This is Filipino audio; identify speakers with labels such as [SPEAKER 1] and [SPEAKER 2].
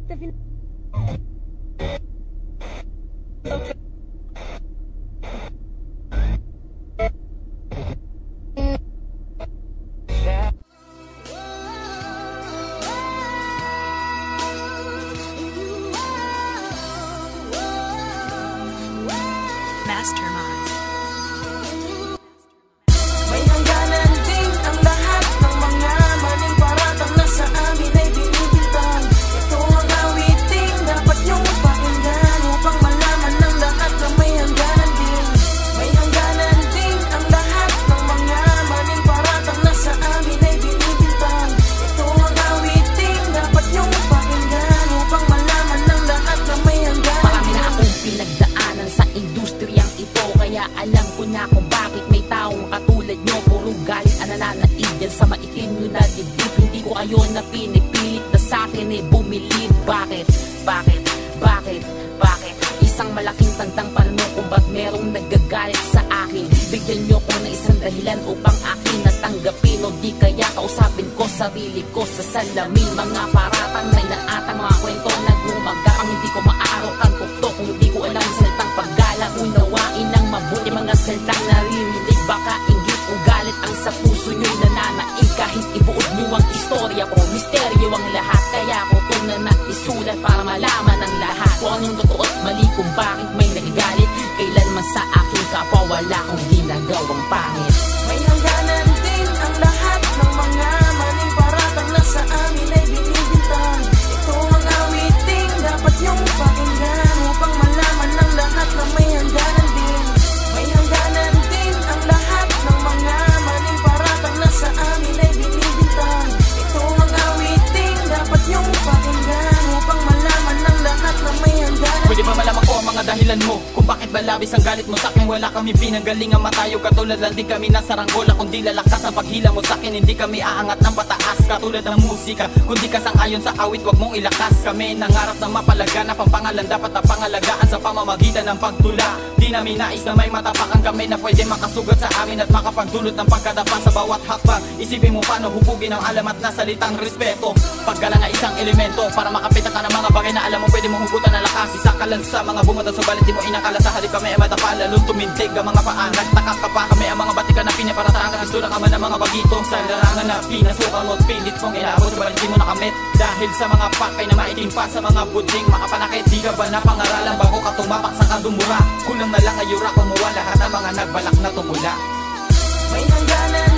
[SPEAKER 1] Mastermind.
[SPEAKER 2] May hangganan din ang lahat ng mga maling paratang na sa amin ay binibintang. Ito ang awiting dapat niyong pakinggan upang malaman ng lahat na may hangganan din. May hangganan din ang lahat ng mga maling paratang na sa amin ay binibintang. Ito ang awiting dapat niyong pakinggan upang malaman ng lahat na may hangganan din.
[SPEAKER 3] Marami na akong pinagdaanan sa industriyang ito, kaya alam ko na kung bakit may taong katulad nyo puro galit ang nananaig dyan sa maitim nyo na dibdib. Hindi ko kayo na pinipilit na sa akin eh bumilib. Bakit? Bakit? Bakit? Bakit? Isang malaking tandang palmo kung ba't merong nagagalit sa akin. Bigyan nyo ko na isang dahilan upang akin natanggapin, o di kaya kausapin ko sarili ko sa salamin. Mga paratang na inaatang mga kwento na gumagapang hindi ko maaarok ang tuktok kung hindi ko alam salitang paggala. Unawain ng mabuti mga salitang naririnig, baka inggit o galit ang sa puso nyo'y nananaig. Kahit ibuod nyo ang istorya ko, misteryo ang lahat, kaya ko kung na isulat para malaman ang lahat kung anong totoo at mali, kung bakit may nagagalit. Kailanman sa aking kapwa wala akong ginagawang pangit.
[SPEAKER 2] May hangganan din ang lahat ng mga maling paratang na sa amin ay binibintang. Ito ang awiting dapat niyong pakinggan upang malaman ng lahat na may hangganan din. May hangganan din ang lahat ng mga maling paratang na sa amin ay binibintang. Ito ang awiting dapat niyong pakinggan upang malaman ng lahat na may hangganan.
[SPEAKER 4] Pwede ba malaman ko ang mga dahilan mo kung bakit ba labis ang galit mo sa'kin? Wala kami pinanggalingan matayo, katulad lang di kami nasa ranggola. Kundi lalakas ang paghila mo sa'kin, hindi kami aangat ng pataas katulad ng musika. Kundi kasang-ayon sa awit, wag mong ilakas. Kami nangarap na mapalaganap ang pangalan, dapat na pangalagaan sa pamamagitan ng pagtula. Di namin nais na may matapakan kami na pwede makasugat sa amin at makapagdulot ng pagkadapa sa bawat hakbang. Isipin mo paano hubugin ang alamat na salitang respeto. Paggalang ay isang elemento para makapitan ka ng mga bagay na alam mo pwede mong hugutan ng lakas. Isa ka lang sa mga bumutan, subalit di mo inakala sa halip kami ay matapa. Lalong tumindig ang mga paan, nagtaka ka pa kami ang mga batika na pinaparatahan. Gusto na kami ng mga bagito sa larangan na pinasukan mo at pilit mong inaabot, subalit di mo nakamit dahil sa mga pakay na maitim pa sa mga buding makapanakit. Di ka ba napangaralan bago ka tumapak sa kadumura? Kulang na lang ayura kumuha lahat ng mga nagbalak na tumula.
[SPEAKER 2] May hangganan